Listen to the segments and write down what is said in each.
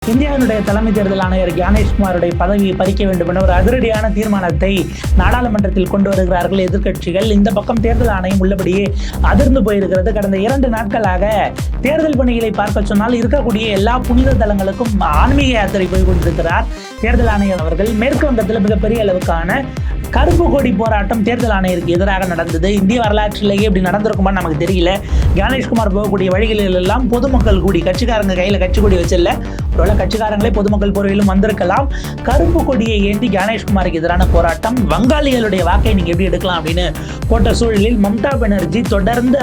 இந்தியாவினுடைய தலைமை தேர்தல் ஆணையர் ஞானேஷ்குமாருடைய பதவியை பறிக்க வேண்டும் என ஒரு அதிரடியான தீர்மானத்தை நாடாளுமன்றத்தில் கொண்டு வருகிறார்கள் எதிர்க்கட்சிகள். இந்த பக்கம் தேர்தல் ஆணையம் உள்ளபடியே அதிர்ந்து போயிருக்கிறது. கடந்த 2 நாட்களாக தேர்தல் பணிகளை பார்க்க சொன்னால் இருக்கக்கூடிய எல்லா புனித தலங்களுக்கும் ஆன்மீக யாத்திரை போய் கொண்டிருக்கிறார் தேர்தல் ஆணையர் அவர்கள். மேற்கு வங்கத்தில் மிகப்பெரிய அளவுக்கான கருப்பு கொடி போராட்டம் தேர்தல் ஆணையருக்கு எதிராக நடந்தது. இந்திய வரலாற்றிலேயே இப்படி நடந்திருக்குமா நமக்கு தெரியல. ஞானேஷ்குமார் போகக்கூடிய வழிகளில் எல்லாம் பொதுமக்கள் கூடி, கட்சிக்காரங்க கையில் கட்சி கொடி வச்சில்ல, ஒருவேளை கட்சிக்காரங்களே பொதுமக்கள் போர்வையிலும் வந்திருக்கலாம். கருப்பு கொடியை ஏந்தி ஞானேஷ்குமாருக்கு எதிரான போராட்டம். வங்காளிகளுடைய வாக்கை நீங்க எப்படி எடுக்கலாம் அப்படின்னு போட்ட சூழலில் மம்தா பானர்ஜி தொடர்ந்து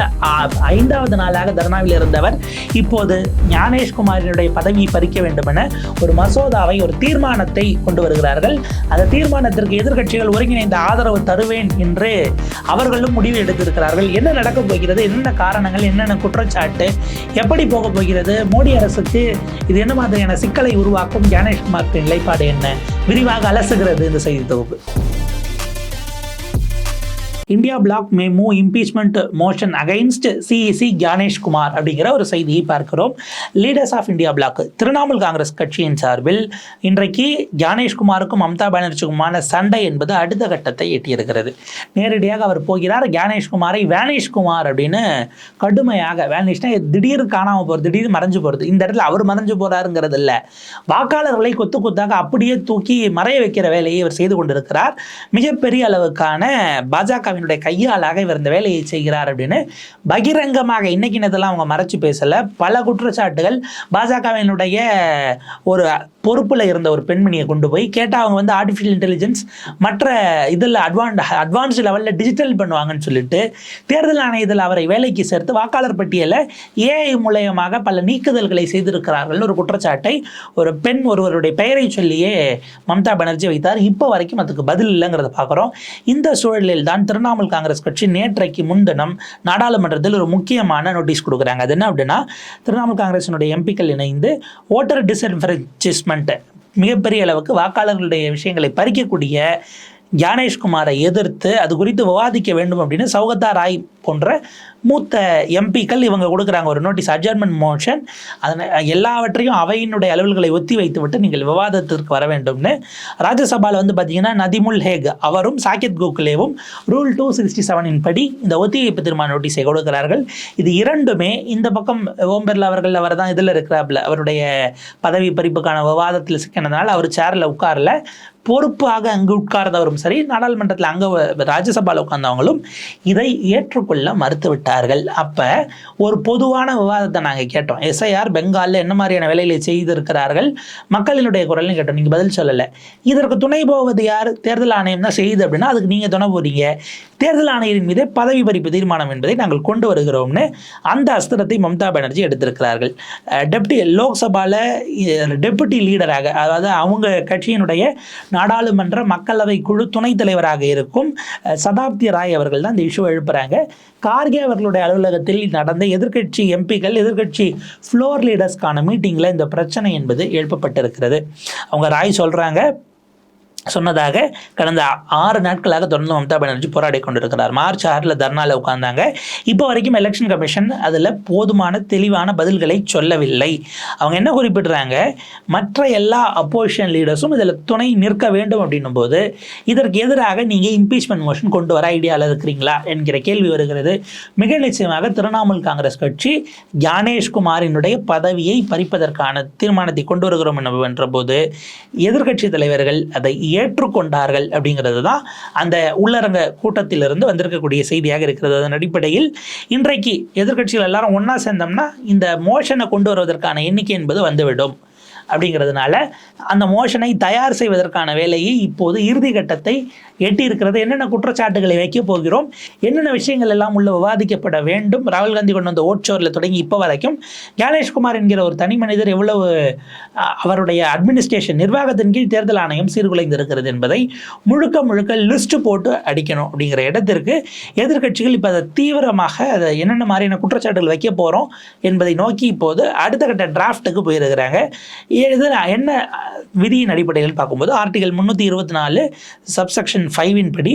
5வது நாளாக தர்ணாவில் இருந்தவர் இப்போது ஞானேஷ்குமாரினுடைய பதவியை பறிக்க வேண்டும் என ஒரு மசோதாவை, ஒரு தீர்மானத்தை கொண்டு வருகிறார்கள். அந்த தீர்மானத்திற்கு எதிர்க்கட்சிகள் ஒருங்கிணைந்த ஆதரவு தருவேன் என்று அவர்களும் முடிவு எடுத்திருக்கிறார்கள். என்ன நடக்கப் போகிறது, என்னென்ன காரணங்கள், என்னென்ன குற்றச்சாட்டு, எப்படி போக போகிறது, மோடி அரசுக்கு இது என்ன மாதிரியான சிக்கலை உருவாக்கும், ஞானேஷ்குமாருக்கு நிலைப்பாடு என்ன, விரிவாக அலசுகிறது இந்த செய்தி தொகுப்பு. இந்தியா பிளாக் மே move impeachment motion against CEC Gyanesh Kumar அப்படிங்கிற ஒரு செய்தியை பார்க்கிறோம். Leaders of India black, Trinamool Congress கட்சியின் சார்பில் இன்றைக்கு ஞானேஷ்குமாருக்கும் மம்தா பானர்ஜிக்குமான சண்டை என்பது அடுத்த கட்டத்தை எட்டியிருக்கிறது. நேரடியாக அவர் போகிறார். ஞானேஷ்குமாரை வேனேஷ்குமார் அப்படின்னு கடுமையாக, வேனிஷ்னா திடீர் காணாமல் போகிறது, திடீர் மறைஞ்சு போகிறது. இந்த இடத்துல அவர் மறைஞ்சு போகிறாருங்கிறது இல்லை, வாக்காளர்களை கொத்து கொத்தாக அப்படியே தூக்கி மறைய வைக்கிற வேலையை இவர் செய்து கொண்டிருக்கிறார். மிகப்பெரிய அளவுக்கான பாஜக கையாளாக இவர் இந்த வேலையை செய்கிறார் அப்படின்னு பகிரங்கமாக இன்னைக்கு நேரத்தில் அவங்க மறைச்சு பேசல. பல குற்றச்சாட்டுகள். பாஜகவினுடைய ஒரு பொறுப்பில் இருந்த ஒரு பெண்மணியை கொண்டு போய் கேட்டால் அவங்க வந்து ஆர்டிஃபிஷியல் இன்டெலிஜென்ஸ் மற்ற இதில் அட்வான்ஸ்டு லெவலில் டிஜிட்டல் பண்ணுவாங்கன்னு சொல்லிட்டு தேர்தல் ஆணையத்தில் அவரை வேலைக்கு சேர்த்து வாக்காளர் பட்டியலை ஏஐ மூலயமாக பல நீக்குதல்களை செய்திருக்கிறார்கள் ஒரு குற்றச்சாட்டை ஒரு பெண் ஒருவருடைய பெயரை சொல்லியே மம்தா பானர்ஜி வைத்தார். இப்போ வரைக்கும் அதுக்கு பதில் இல்லைங்கிறத பார்க்குறோம். இந்த சூழலில் தான் திரிணாமுல் காங்கிரஸ் கட்சி நேற்றைக்கு முன்தினம் நாடாளுமன்றத்தில் ஒரு முக்கியமான நோட்டீஸ் கொடுக்குறாங்க. அது என்ன அப்படின்னா, திரிணாமுல் காங்கிரசினுடைய எம்பிக்கள் இணைந்து ஓட்டர் டிஸ்என்ஃப்ரான்ச்சிஸ்மெண்ட், மிகப்பெரிய அளவுக்கு வாக்காளர்களுடைய விஷயங்களை பறிக்கக்கூடிய ஞானேஷ்குமாரை எதிர்த்து அது குறித்து விவாதிக்க வேண்டும் அப்படின்னு சௌகத்தா ராய் போன்ற மூத்த எம்பிக்கள் இவங்க கொடுக்குறாங்க ஒரு நோட்டீஸ், அட்ஜர்மெண்ட் மோஷன். அதனை எல்லாவற்றையும் அவையினுடைய அலுவல்களை ஒத்தி வைத்து விட்டு நீங்கள் விவாதத்திற்கு வர வேண்டும்னு. ராஜ்யசபாவில் வந்து பார்த்தீங்கன்னா நதிமுல் ஹேக் அவரும் சாகித் கோகுலேவும் ரூல் 267 படி இந்த ஒத்திவைப்பு தீர்மான நோட்டீஸை கொடுக்கிறார்கள். இது இரண்டுமே இந்த பக்கம் ஓம் பிர்லா அவர்கள், அவர் தான் இதில் இருக்கிறாப்புல, அவருடைய பதவி பறிப்புக்கான விவாதத்தில் சிக்கினதுனால அவர் சேரில் உட்காரல. பொறுப்பாக அங்கு உட்கார்ந்தவரும் சரி, நாடாளுமன்றத்தில் அங்கே ராஜ்யசபாவில் உட்கார்ந்தவங்களும் இதை ஏற்றுக்கொள்ள மறுத்து விட்டார்கள். அப்போ ஒரு பொதுவான விவாதத்தை நாங்கள் கேட்டோம். எஸ்ஐஆர் பெங்காலில் என்ன மாதிரியான வேலைகளை செய்திருக்கிறார்கள், மக்களினுடைய குரல்னு கேட்டோம். நீங்கள் பதில் சொல்லலை. இதற்கு துணை போவது யார்? தேர்தல் ஆணையம் தான் செய்யுது அப்படின்னா அதுக்கு நீங்கள் துணை போறீங்க. தேர்தல் ஆணையரின் மீது பதவி பறிப்பு தீர்மானம் என்பதை நாங்கள் கொண்டு வருகிறோம்னு அந்த அஸ்திரத்தை மம்தா பானர்ஜி எடுத்திருக்கிறார்கள். டெப்டி லோக்சபாவில் டெபுட்டி லீடராக, அதாவது அவங்க கட்சியினுடைய நாடாளுமன்ற மக்களவை குழு துணைத் தலைவராக இருக்கும் சதாப்தி ராய் அவர்கள் தான் இந்த இஷ்யூ எழுப்புறாங்க. கார்கே அவர்களுடைய அலுவலகத்தில் நடந்த எதிர்க்கட்சி எம்பிக்கள், எதிர்க்கட்சி ஃப்ளோர் லீடர்ஸ்க்கான மீட்டிங்கில் இந்த பிரச்சனை என்பது எழுப்பப்பட்டிருக்கிறது. அவங்க ராய் சொன்னதாக கடந்த 6 நாட்களாக தொடர்ந்து மம்தா பானர்ஜி போராடி கொண்டிருக்கிறார். மார்ச் 6 தர்ணாவில் உட்கார்ந்தாங்க. இப்போ வரைக்கும் எலெக்ஷன் கமிஷன் அதில் போதுமான தெளிவான பதில்களை சொல்லவில்லை. அவங்க என்ன குறிப்பிடுறாங்க, மற்ற எல்லா அப்போசிஷன் லீடர்ஸும் இதில் துணை நிற்க வேண்டும் அப்படின்னும் போது இதற்கு எதிராக நீங்கள் இம்பீச்மெண்ட் மோஷன் கொண்டு வர ஐடியாவில் இருக்கிறீங்களா என்கிற கேள்வி வருகிறது. மிக நிச்சயமாக திரிணாமுல் காங்கிரஸ் கட்சி ஞானேஷ்குமாரினுடைய பதவியை பறிப்பதற்கான தீர்மானத்தை கொண்டு வருகிறோம் என்ற போது எதிர்க்கட்சி தலைவர்கள் அதை ஏற்றுக்கொண்டார்கள் அப்படிங்கிறது தான் அந்த உள்ளரங்க கூட்டத்திலிருந்து வந்திருக்கக்கூடிய செய்தியாக இருக்கிறது. அதன் அடிப்படையில் இன்றைக்கு எதிர்க்கட்சிகள் எல்லாரும் ஒன்றா சேர்ந்தோம்னா இந்த மோஷனை கொண்டு வருவதற்கான எண்ணிக்கை என்பது வந்துவிடும். அப்படிங்கிறதுனால அந்த மோஷனை தயார் செய்வதற்கான வேலையை இப்போது இறுதி கட்டத்தை எட்டியிருக்கிறது. என்னென்ன குற்றச்சாட்டுகளை வைக்க போகிறோம், என்னென்ன விஷயங்கள் எல்லாம் உள்ள விவாதிக்கப்பட வேண்டும். ராகுல் காந்தி கொண்டு வந்த ஓட்சோரில் தொடங்கி இப்போ வரைக்கும் ஞானேஷ்குமார் என்கிற ஒரு தனி மனிதர் எவ்வளவு அவருடைய அட்மினிஸ்ட்ரேஷன் நிர்வாகத்தின் கீழ் தேர்தல் ஆணையம் சீர்குலைந்திருக்கிறது என்பதை முழுக்க லிஸ்ட் போட்டு அடிக்கணும் அப்படிங்கிற இடத்திற்கு எதிர்க்கட்சிகள் இப்போ அதை தீவிரமாக அதை என்னென்ன மாதிரியான குற்றச்சாட்டுகள் வைக்க போகிறோம் என்பதை நோக்கி இப்போது அடுத்த கட்ட டிராஃப்ட்டுக்கு போயிருக்கிறாங்க. இது என்ன விதியின் அடிப்படையில் பார்க்கும்போது ஆர்டிகல் 324 சப்செக்ஷன் 5 படி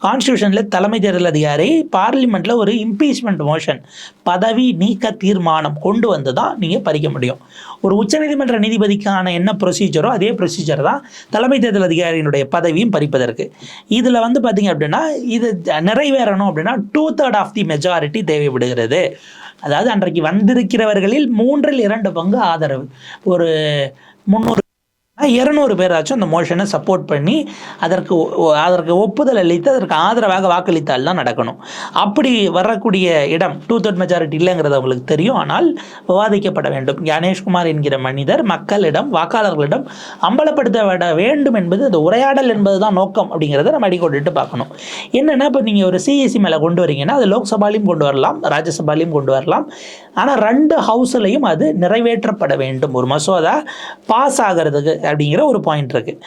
கான்ஸ்டியூஷனில் தலைமை தேர்தல் அதிகாரி பார்லிமெண்ட்டில் ஒரு இம்பீச்மெண்ட் மோஷன் பதவி நீக்க தீர்மானம் கொண்டு வந்து தான் நீங்கள் பறிக்க முடியும். ஒரு உச்சநீதிமன்ற நீதிபதிக்கான என்ன ப்ரொசீஜரோ அதே ப்ரொசீஜர் தான் தலைமை தேர்தல் அதிகாரியினுடைய பதவியும் பறிப்பதற்கு. இதில் வந்து பார்த்திங்க அப்படின்னா இது நிறைவேறணும் அப்படின்னா 2/3 ஆஃப் தி மெஜாரிட்டி தேவைப்படுகிறது. அதாவது அன்றைக்கு வந்திருக்கிறவர்களில் 3/2 பங்கு ஆதரவு. ஒரு 200 பேராச்சும் அந்த மோஷனை சப்போர்ட் பண்ணி அதற்கு ஒப்புதல் அளித்து அதற்கு ஆதரவாக வாக்களித்தால் தான் நடக்கணும். அப்படி வரக்கூடிய இடம் 2/3 மெஜாரிட்டி இல்லைங்கிறது அவங்களுக்கு தெரியும். ஆனால் விவாதிக்கப்பட வேண்டும். ஞானேஷ்குமார் என்கிற மனிதர் மக்களிடம் வாக்காளர்களிடம் அம்பலப்படுத்தப்பட வேண்டும் என்பது அந்த உரையாடல் என்பது தான் நோக்கம் அப்படிங்கிறத நம்ம அடிக்கொண்டுட்டு பார்க்கணும். என்னென்னா இப்போ நீங்கள் ஒரு சிஎஸ்சி மேலே கொண்டு வரீங்கன்னா அது லோக்சபாலையும் கொண்டு வரலாம், ராஜ்யசபாலையும் கொண்டு வரலாம். ஆனால் 2 ஹவுஸ்லையும் அது நிறைவேற்றப்பட வேண்டும். ஒரு மசோதா பாஸ் ஆகிறதுக்கு அப்படிங்கிற ஒரு பாயிண்ட் இருக்குது.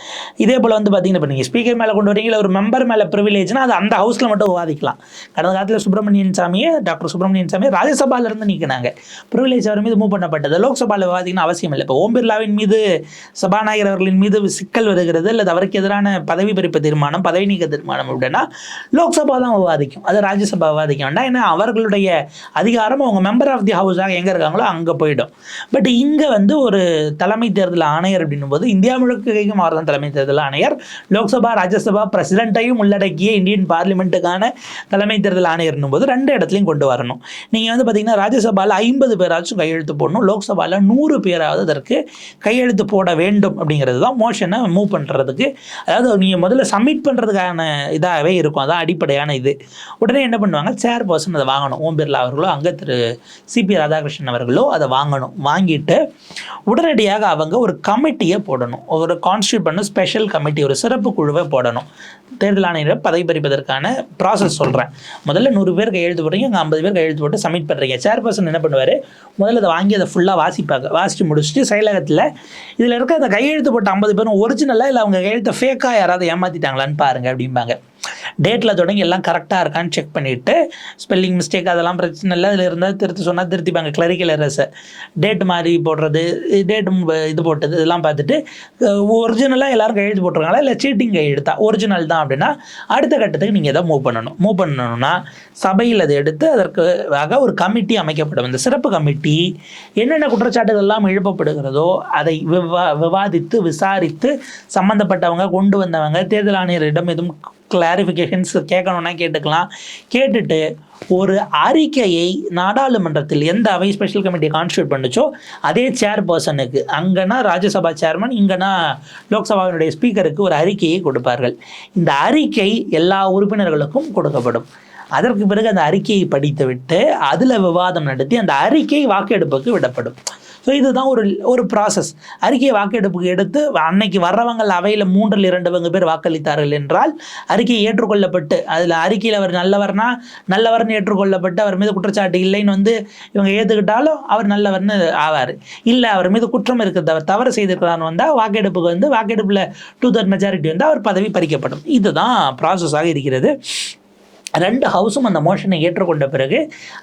இதே போல் வந்து பார்த்தீங்கன்னா இப்போ நீங்கள் ஸ்பீக்கர் மேலே கொண்டு வரீங்களா ஒரு மெம்பர் மேலே ப்ரிவிலேஜ்னா அது அந்த ஹவுஸில் மட்டும் விவாதிக்கலாம். கடந்த காலத்தில் டாக்டர் சுப்பிரமணியன் சாமியை ராஜ்யசபாலிருந்து நீக்கினாங்க. ப்ரிவிலேஜ் அவர் மீது மூவ் பண்ணப்பட்டது. லோக்சபாவில் விவாதிக்கணும் அவசியம் இல்லை. இப்போ ஓம் பிர்லாவின் மீது சபாநாயகர் அவர்களின் மீது சிக்கல் வருகிறது அல்லது அவருக்கு எதிரான பதவி பறிப்பு தீர்மானம், பதவி நீக்க தீர்மானம் அப்படின்னா லோக்சபா தான் விவாதிக்கும், அது ராஜ்யசபா விவாதிக்க வேண்டாம். ஏன்னா அவர்களுடைய அதிகாரம் அவங்க மெம்பர் ஆஃப் தி ஹவுஸாக எங்கே இருக்காங்களோ அங்கே போயிடும். பட் இங்கே வந்து ஒரு தலைமை தேர்தல் ஆணையர் அப்படின்னும் போது இந்தியா முழுக்க மாறுதான் தலைமை தேர்தல் ஆணையர். லோக்சபா, ராஜ்யசபா, பிரசிடென்ட்டையும் உள்ளடக்கிய இந்தியன் பார்லிமெண்ட்டுக்கான தலைமை தேர்தல் ஆணையர்னும் போது 2 இடத்துலையும் கொண்டு வரணும். நீங்கள் வந்து பார்த்தீங்கன்னா ராஜ்யசபாவில் 50 பேராச்சும் கையெழுத்து போடணும், லோக்சபாவில் 100 பேராவது அதற்கு கையெழுத்து போட வேண்டும் அப்படிங்கிறது தான் மோஷனை மூவ் பண்ணுறதுக்கு. அதாவது நீங்கள் முதல்ல சப்மிட் பண்ணுறதுக்கான இதாகவே இருக்கும், அதான் அடிப்படையான இது. உடனே என்ன பண்ணுவாங்க, சேர் பர்சன் அதை வாங்கணும். ஓம் பிர்லா அவர்களோ அங்கே திரு சிபி ராதாகிருஷ்ணன் அவர்களோ அதை வாங்கணும். வாங்கிட்டு உடனடியாக அவங்க ஒரு கமிட்டியை போடணும், ஒரு கான்ஸ்டியூட் பண்ண ஸ்பெஷல் கமிட்டி, ஒரு சிறப்பு குழுவை போடணும். தேர்தல் ஆணையரை பதவி பறிப்பதற்கான ப்ராசஸ் சொல்கிறேன். முதல்ல 100 பேர் கையெழுத்து போடுறீங்க, அங்கே 50 பேர் கையெழுத்து போட்டு சப்மிட் பண்ணுறீங்க. சேர்பர்சன் என்ன பண்ணுவார், முதல்ல அதை வாங்கி அதை ஃபுல்லாக வாசித்து முடிச்சுட்டு செயலகத்தில் இதில் இருக்க அந்த கையெழுத்து போட்ட 50 பேரும் ஒரிஜினலாக இல்லை அவங்க கையெழுத்தை ஃபேக்காக யாராவது ஏமாற்றிட்டாங்களான்னு பாருங்கள் அப்படிம்பாங்க. டேட்டில் தொடங்கி எல்லாம் கரெக்டாக இருக்கான்னு செக் பண்ணிவிட்டு ஸ்பெல்லிங் மிஸ்டேக் அதெல்லாம் பிரச்சனை இல்லை, அதில் இருந்தால் திருத்தி சொன்னால் திருத்திப்பாங்க. கிளரிக்கல் எரர்ஸை டேட் மாதிரி போடுறது, டேட்டு இது போட்டது இதெல்லாம் பார்த்துட்டு ஒரிஜினலாக எல்லோரும் கையெழுத்து போட்டுருக்காங்களா இல்லை சீட்டிங் கையெழுத்தா, ஒரிஜினல் தான் அப்படின்னா அடுத்த கட்டத்துக்கு நீங்கள் எதை மூவ் பண்ணணும்னா சபையில் அதை எடுத்து அதற்காக ஒரு கமிட்டி அமைக்கப்படும். இந்த சிறப்பு கமிட்டி என்னென்ன குற்றச்சாட்டுகள் எல்லாம் எழுப்பப்படுகிறதோ அதை விவாதித்து விசாரித்து சம்மந்தப்பட்டவங்க கொண்டு வந்தவங்க தேர்தல் ஆணையரிடம் எதுவும் கிளாரிஃபிகேஷன்ஸ் கேட்கணுன்னா கேட்டுக்கலாம். கேட்டுட்டு ஒரு அறிக்கையை நாடாளுமன்றத்தில் எந்த அவை ஸ்பெஷல் கமிட்டியை கான்ஸ்டியூட் பண்ணுச்சோ அதே சேர்பர்சனுக்கு, அங்கன்னா ராஜ்யசபா சேர்மன், இங்கன்னா லோக்சபாவினுடைய ஸ்பீக்கருக்கு ஒரு அறிக்கையை கொடுப்பார்கள். இந்த அறிக்கை எல்லா உறுப்பினர்களுக்கும் கொடுக்கப்படும். அதற்கு பிறகு அந்த அறிக்கையை படித்துவிட்டு அதில் விவாதம் நடத்தி அந்த அறிக்கை வாக்கெடுப்புக்கு விடப்படும். ஸோ இதுதான் ஒரு ப்ராசஸ். அறிக்கையை வாக்கெடுப்புக்கு எடுத்து அன்னைக்கு வர்றவங்க அவையில் 3/2 பேர் வாக்களித்தார்கள் என்றால் அறிக்கை ஏற்றுக்கொள்ளப்பட்டு அதில் அறிக்கையில் அவர் நல்லவர்னு ஏற்றுக்கொள்ளப்பட்டு அவர் மீது குற்றச்சாட்டு இல்லைன்னு வந்து இவங்க ஏற்றுக்கிட்டாலும் அவர் நல்லவர்னு ஆவார். இல்லை அவர் மீது குற்றம் இருக்கிறது, அவர் தவறு செய்திருக்கிறான்னு வந்தால் வாக்கெடுப்புக்கு வந்து வாக்கெடுப்பில் 2/3 மெஜாரிட்டி வந்து அவர் பதவி பறிக்கப்படும். இதுதான் ப்ராசஸாக இருக்கிறது. 2 ஹவுஸும் அந்த மோஷனை ஏற்றுக்கொண்ட பிறகு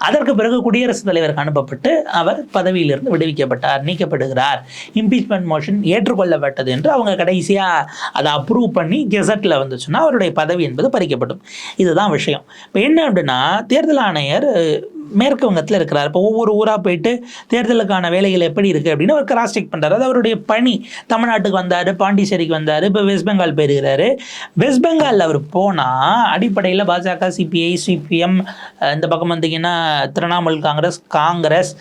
அதற்கு பிறகு குடியரசுத் தலைவருக்கு அனுப்பப்பட்டு அவர் பதவியிலிருந்து விடுவிக்கப்பட்டார், நீக்கப்படுகிறார். இம்பீச்மெண்ட் மோஷன் ஏற்றுக்கொள்ளப்பட்டது என்று அவங்க கடைசியாக அதை அப்ரூவ் பண்ணி கெசட்டில் வந்துச்சுன்னா அவருடைய பதவி என்பது பறிக்கப்படும். இதுதான் விஷயம். இப்போ என்ன அப்படின்னா தேர்தல் ஆணையர் மேற்கு வங்கத்தில் இருக்கிறார். இப்போ ஒவ்வொரு ஊராக போயிட்டு தேர்தலுக்கான வேலைகள் எப்படி இருக்குது அப்படின்னு அவர் கிராஸ் செக் பண்ணுறாரு. அது அவருடைய பணி. தமிழ்நாட்டுக்கு வந்தார், பாண்டிச்சேரிக்கு வந்தார், இப்போ வெஸ்ட் பெங்கால் போயிருக்கிறாரு. வெஸ்ட் பெங்காலில் அவர் போனால் அடிப்படையில் பாஜக, சிபிஐ, சிபிஎம், இந்த பக்கம் வந்தீங்கன்னா திரிணாமுல் காங்கிரஸ்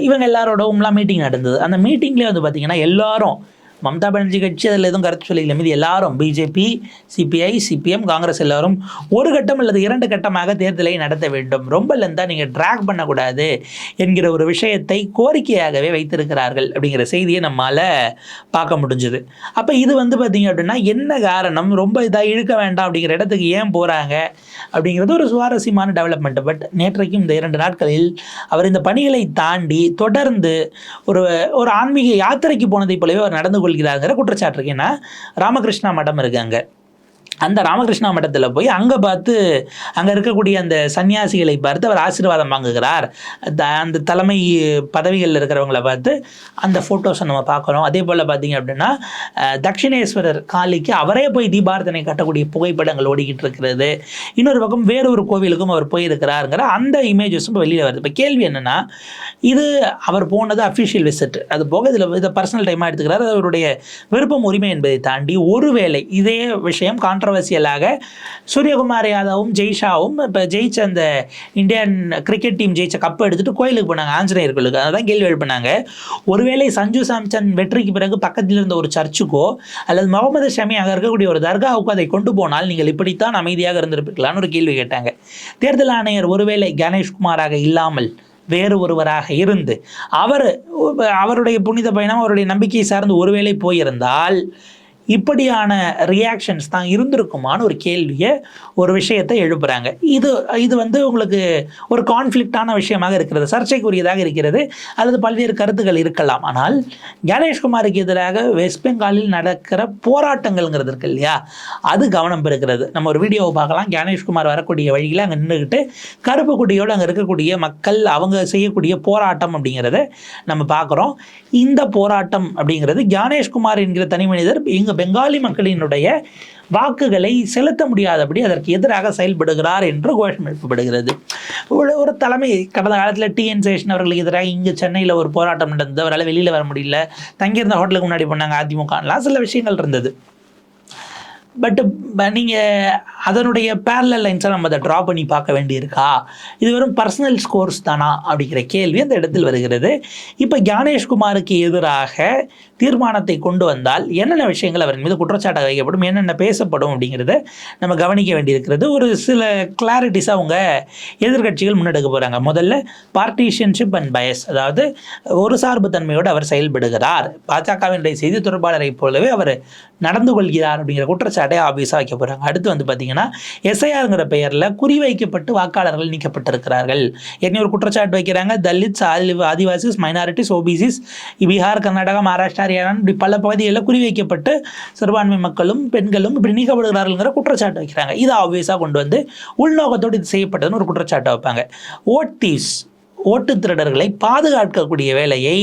இவங்க எல்லாரோடவும்லாம் மீட்டிங் நடந்தது. அந்த மீட்டிங்லேயே வந்து பார்த்திங்கன்னா எல்லாரும் மம்தா பானர்ஜி கட்சி அதில் எதுவும் கருத்து சொல்லிக்கல, மீது எல்லாரும் பிஜேபி, சிபிஐ, சிபிஎம், காங்கிரஸ் எல்லாரும் ஒரு கட்டம் அல்லது 2 கட்டமாக தேர்தலை நடத்த வேண்டும், ரொம்ப லெந்தாக நீங்கள் ட்ராக் பண்ணக்கூடாது என்கிற ஒரு விஷயத்தை கோரிக்கையாகவே வைத்திருக்கிறார்கள் அப்படிங்கிற செய்தியை நம்மால் பார்க்க முடிஞ்சுது. அப்போ இது வந்து பார்த்திங்க அப்படின்னா என்ன காரணம், ரொம்ப இதாக இழுக்க வேண்டாம் அப்படிங்கிற இடத்துக்கு ஏன் போகிறாங்க அப்படிங்கிறது ஒரு சுவாரஸ்யமான டெவலப்மெண்ட். பட் நேற்றைக்கும் இந்த 2 நாட்களில் அவர் இந்த பணிகளை தாண்டி தொடர்ந்து ஒரு ஆன்மீக யாத்திரைக்கு போனதை போலவே அவர் நடந்து கொள்கிறாருங்கிற குற்றச்சாட்டு இருக்கு. ஏன்னா ராமகிருஷ்ணா மடம் இருக்காங்க, அந்த ராமகிருஷ்ணா மட்டத்தில் போய் அங்கே பார்த்து அங்கே இருக்கக்கூடிய அந்த சன்னியாசிகளை பார்த்து அவர் ஆசீர்வாதம் வாங்குகிறார். அந்த தலைமை பதவிகளில் இருக்கிறவங்கள பார்த்து அந்த ஃபோட்டோஸை நம்ம பார்க்குறோம். அதே போல் பார்த்திங்க அப்படின்னா தட்சிணேஸ்வரர் காளிக்கு அவரே போய் தீபார்த்தனை கட்டக்கூடிய புகைப்படங்கள் ஓடிக்கிட்டு இருக்கிறது. இன்னொரு பக்கம் வேறொரு கோவிலுக்கும் அவர் போயிருக்கிறாருங்கிற அந்த இமேஜஸும் வெளியில் வருது. இப்போ கேள்வி என்னென்னா, இது அவர் போனது அஃபிஷியல் விசிட், அது போக இதை பர்சனல் டைமாக எடுத்துக்கிறார், அவருடைய விருப்பம் உரிமை என்பதை தாண்டி ஒருவேளை இதே விஷயம் கான்ட்ரவர்சியலாக சூரியகுமார் யாதவும் ஜெய்ஷாவும் இப்போ ஜெயிச்ச அந்த இந்தியன் கிரிக்கெட் டீம் ஜெயிச்ச கப்பை எடுத்துகிட்டு கோயிலுக்கு போனாங்க, ஆஞ்சநேயர் கோயிலுக்கு. அதான் கேள்வி எழுப்பினாங்க. ஒருவேளை சஞ்சு சாம்சன் வெற்றிக்கு பிறகு பக்கத்தில் இருந்த ஒரு சர்ச்சுக்கோ அல்லது முகமது ஷமி அங்கே இருக்கக்கூடிய ஒரு தர்காவுக்கோ அதை கொண்டு போனால் நீங்கள் இப்படித்தான் அமைதியாக இருந்திருப்பீங்களான்னு ஒரு கேள்வி கேட்டாங்க. தேர்தல் ஆணையர் ஒருவேளை கணேஷ்குமாராக இல்லாமல் வேறு ஒருவராக இருந்து அவருடைய புனித பயணம் அவருடைய நம்பிக்கையை சார்ந்து ஒருவேளை போயிருந்தால் இப்படியான ரியாக்ஷன்ஸ் தான் இருந்திருக்குமான்னு ஒரு கேள்வியை ஒரு விஷயத்தை எழுப்புகிறாங்க. இது வந்து உங்களுக்கு ஒரு கான்ஃப்ளிக்டான விஷயமாக இருக்கிறது, சர்ச்சைக்குரியதாக இருக்கிறது, அல்லது பல்வேறு கருத்துக்கள் இருக்கலாம். ஆனால் கணேஷ்குமாருக்கு எதிராக வெஸ்ட் பெங்காலில் நடக்கிற போராட்டங்கள்ங்கிறது இருக்கு இல்லையா, அது கவனம் பெறுகிறது. நம்ம ஒரு வீடியோவை பார்க்கலாம். கணேஷ்குமார் வரக்கூடிய வழியில் அங்கே நின்றுக்கிட்டு கருப்பு கொடியோடு அங்கே இருக்கக்கூடிய மக்கள் அவங்க செய்யக்கூடிய போராட்டம் அப்படிங்கிறத நம்ம பார்க்குறோம். இந்த போராட்டம் அப்படிங்கிறது கணேஷ்குமார் என்கிற தனி மனிதர் இங்கே பெங்காலி மக்களினுடைய வாக்குகளை செலுத்த முடியாதபடி அதற்கு எதிராக செயல்படுகிறார் என்று கோஷம் எழுப்பப்படுகிறது. ஒரு தலைமை கடந்த காலத்தில் டிஎன் சேஷன் அவர்களுக்கு எதிராக இங்கே சென்னையில் ஒரு போராட்டம் நடந்தது, அவரால் வெளியில் வர முடியல, தங்கியிருந்த ஹோட்டலுக்கு முன்னாடி போனாங்க அதிமுகலாம், சில விஷயங்கள் இருந்தது. பட் நீங்கள் அதனுடைய பேரலல் லைன்ஸை நம்ம அதை ட்ரா பண்ணி பார்க்க வேண்டியிருக்கா, இது வெறும் பர்சனல் ஸ்கோர்ஸ் தானா அப்படிங்கிற கேள்வி அந்த இடத்தில் வருகிறது. இப்போ கணேஷ்குமாருக்கு எதிராக தீர்மானத்தை கொண்டு வந்தால் என்னென்ன விஷயங்கள் அவரின் மீது குற்றச்சாட்டாக வைக்கப்படும், என்னென்ன பேசப்படும் அப்படிங்கிறத நம்ம கவனிக்க வேண்டியிருக்கிறது. ஒரு சில கிளாரிட்டிஸ் அவங்க எதிர்கட்சிகள் முன்னெடுக்க போகிறாங்க. முதல்ல பார்ட்டிஷன்ஷிப் அண்ட் பயஸ், அதாவது ஒரு சார்பு தன்மையோடு அவர் செயல்படுகிறார், பாஜகவினுடைய செய்தி தொடர்பாளரை போலவே அவர் நடந்து கொள்கிறார் அப்படிங்கிற குற்றச்சாட்டை ஆபியஸாக வைக்க போகிறாங்க. அடுத்து வந்து பார்த்தீங்கன்னா எஸ்ஐஆருங்கிற பெயரில் குறிவைக்கப்பட்டு வாக்காளர்கள் நீக்கப்பட்டிருக்கிறார்கள். ஏற்கனவே ஒரு குற்றச்சாட்டு வைக்கிறாங்க, தலித்ஸ், ஆதிவாசிஸ், மைனாரிட்டிஸ், ஓபிசிஸ், பீகார், கர்நாடகா, மகாராஷ்டிரா, ஹரியானா இப்படி பல பகுதிகளில் குறிவைக்கப்பட்டு சிறுபான்மை மக்களும் பெண்களும் இப்படி நீக்கப்படுகிறார்கள்ங்கிற குற்றச்சாட்டு வைக்கிறாங்க. இதை ஆபியஸாக கொண்டு வந்து உள்நோக்கத்தோடு இது செய்யப்பட்டதுன்னு ஒரு குற்றச்சாட்டை வைப்பாங்க. ஓட்டு திருடர்களை பாதுகாக்கக்கூடிய வேலையை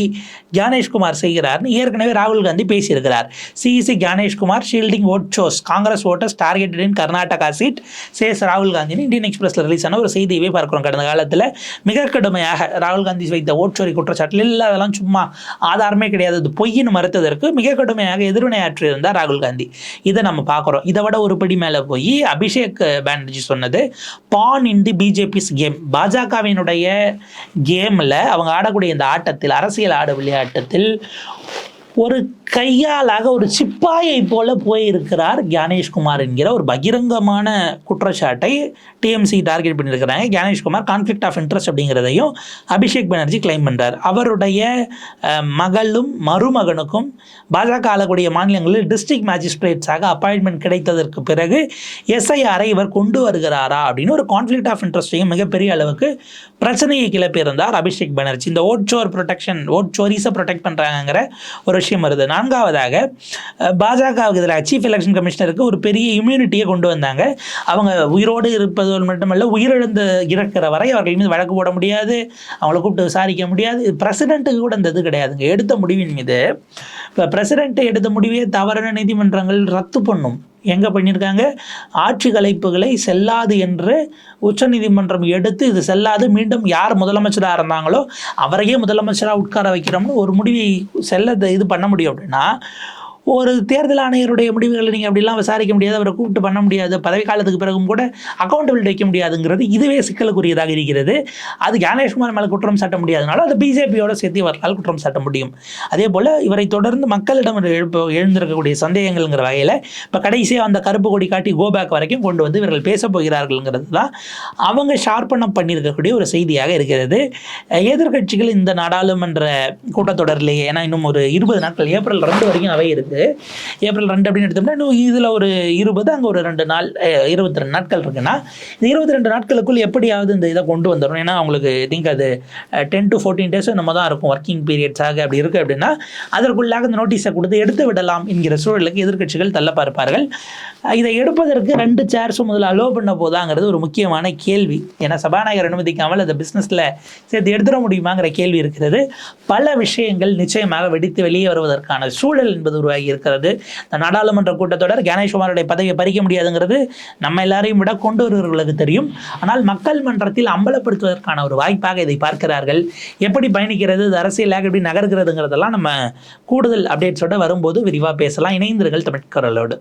கணேஷ்குமார் செய்கிறார்னு ஏற்கனவே ராகுல் காந்தி பேசியிருக்கிறார். CEC Ganeshkumar shielding vote shows Congress voters targeted இன் கர்நாடகா சீட் சேஸ் ராகுல் காந்தின்னு இந்தியன் எக்ஸ்பிரஸில் ரிலீஸ் ஆன ஒரு செய்தியவே பார்க்குறோம். கடந்த காலத்தில் மிக கடுமையாக ராகுல் காந்தி வைத்த ஓட்சோரி குற்றச்சாட்டில் இல்லை, அதெல்லாம் சும்மா ஆதாரமே கிடையாது, அது பொய்ன்னு மறுத்ததற்கு மிக கடுமையாக எதிர்வினையாற்றியிருந்தார் ராகுல் காந்தி. இதை நம்ம பார்க்குறோம். இதை விட ஒரு படி மேலே போய் அபிஷேக் பானர்ஜி சொன்னது பான் இன் தி பிஜேபிஸ் கேம், பாஜகவினுடைய கேமில் அவங்க ஆடக்கூடிய இந்த ஆட்டத்தில், அரசியல் விளையாட்டத்தில் ஒரு கையாளாக ஒரு சிப்பாயை போல போயிருக்கிறார் கணேஷ்குமார் என்கிற ஒரு பகிரங்கமான குற்றச்சாட்டை டிஎம்சி டார்கெட் பண்ணியிருக்கிறாங்க. கணேஷ்குமார் கான்ஃப்ளிக்ட் ஆஃப் இன்ட்ரெஸ்ட் அப்படிங்கிறதையும் அபிஷேக் பானர்ஜி கிளைம் பண்ணுறார். அவருடைய மகளும் மருமகனுக்கும் பாஜக ஆளக்கூடிய மாநிலங்களில் டிஸ்ட்ரிக்ட் மேஜிஸ்ட்ரேட்ஸாக அப்பாயின்மெண்ட் கிடைத்ததற்கு பிறகு எஸ்ஐஆரை இவர் கொண்டு வருகிறாரா அப்படின்னு ஒரு கான்ஃப்ளிக்ட் ஆஃப் இன்ட்ரெஸ்டையும் மிகப்பெரிய அளவுக்கு பிரச்சனையை கிளப்பியிருந்தார் அபிஷேக் பானர்ஜி. இந்த ஓட்சோர் ப்ரொடெக்ஷன், ஓட்சோரிஸை ப்ரொடெக்ட் பண்ணுறாங்கிற ஒரு விஷயம் வருது. நான்காவதாக பாஜகவுக்கு எதிராக சீஃப் எலெக்ஷன் கமிஷனருக்கு ஒரு பெரிய இம்யூனிட்டியை கொண்டு வந்தாங்க. அவங்க உயிரோடு இருப்பது மட்டுமல்ல, உயிரிழந்து இறக்கிற வரை அவர்கள் மீது வழக்கு போட முடியாது, அவங்கள கூப்பிட்டு விசாரிக்க முடியாது. பிரசிடென்ட்டுக்கு கூட இந்த இது கிடையாதுங்க. எடுத்த முடிவின் மீது இப்போ பிரசிடென்ட் எடுத்த முடிவே தவறான நீதிமன்றங்கள் ரத்து பண்ணும். எங்கே பண்ணியிருக்காங்க, ஆட்சி கலைப்புகளை செல்லாது என்று உச்சநீதிமன்றம் எடுத்து இது செல்லாது, மீண்டும் யார் முதலமைச்சராக இருந்தாங்களோ அவரையே முதலமைச்சராக உட்கார வைக்கிறோம்னு ஒரு முடிவை இது பண்ண முடியும். அப்படின்னா ஒரு தேர்தல் ஆணையருடைய முடிவுகளை நீங்கள் அப்படிலாம் விசாரிக்க முடியாது, அவரை கூப்பிட்டு பண்ண முடியாது, பதவி காலத்துக்கு பிறகும் கூட அக்கௌண்டபிலிட்டி வைக்க முடியாதுங்கிறது இதுவே சிக்கலுக்குரியதாக இருக்கிறது. அது கணேஷ்குமார் மேலே குற்றம் சாட்ட முடியாதனால அது பிஜேபியோட சேர்த்து வரலால் குற்றம் சாட்ட முடியும். அதே போல் இவரை தொடர்ந்து மக்களிடம் எழுந்திருக்கக்கூடிய சந்தேகங்கள்ங்கிற வகையில் இப்போ கடைசியாக அந்த கருப்பு கொடி காட்டி கோபேக் வரைக்கும் கொண்டு வந்து இவர்கள் பேச போகிறார்கள்ங்கிறது தான் அவங்க ஷார்ப்பனம் பண்ணியிருக்கக்கூடிய ஒரு செய்தியாக இருக்கிறது. எதிர்கட்சிகள் இந்த நாடாளுமன்ற கூட்டத்தொடரிலேயே, ஏன்னா இன்னும் ஒரு 20 நாட்கள், ஏப்ரல் 2 வரைக்கும் அவை இருக்குது, ஏப்ரல் 2 அப்படின்னு எடுத்தோம்னா இன்னும் இதில் ஒரு 20, அங்கே ஒரு 2 நாள் 22 நாட்கள் இருக்குன்னா இந்த 22 நாட்களுக்குள் எப்படியாவது இந்த இதை கொண்டு வந்துடணும். ஏன்னா அவங்களுக்கு திங்க் அது 10 to 14 days நம்ம தான் இருக்கும் ஒர்க்கிங் பீரியட்ஸாக. அப்படி இருக்குது அப்படின்னா அதற்குள்ளாக இந்த நோட்டீஸை கொடுத்து எடுத்து விடலாம் என்கிற சூழலுக்கு எதிர்க்கட்சிகள் தள்ள பார்ப்பார்கள். இதை எடுப்பதற்கு 2 சேர்ஸும் முதல்ல அலோ பண்ண போதாங்கிறது ஒரு முக்கியமான கேள்வி. ஏன்னா சபாநாயகர் அனுமதிக்காமல் அதை பிஸ்னஸில் சேர்த்து எடுத்துட முடியுமாங்கிற கேள்வி இருக்கிறது. பல விஷயங்கள் நிச்சயமாக வெடித்து வெளியே வருவதற்கான சூழல் என்பது உருவாகி இருக்கிறது. இந்த நாடாளுமன்ற கூட்டத்தொடர் கணேஷ்குமாரோடைய பதவியை பறிக்க முடியாதுங்கிறது நம்ம எல்லாரையும் விட கொண்டு வருவர்களுக்கு தெரியும். ஆனால் மக்கள் மன்றத்தில் அம்பலப்படுத்துவதற்கான ஒரு வாய்ப்பாக இதை பார்க்கிறார்கள். எப்படி பயணிக்கிறது, அரசியலாக எப்படி நகர்கிறதுங்கிறதெல்லாம் நம்ம கூடுதல் அப்டேட்ஸோட வரும்போது விரிவாக பேசலாம். இணைந்திருங்கள் தமிழ் குரலோடு.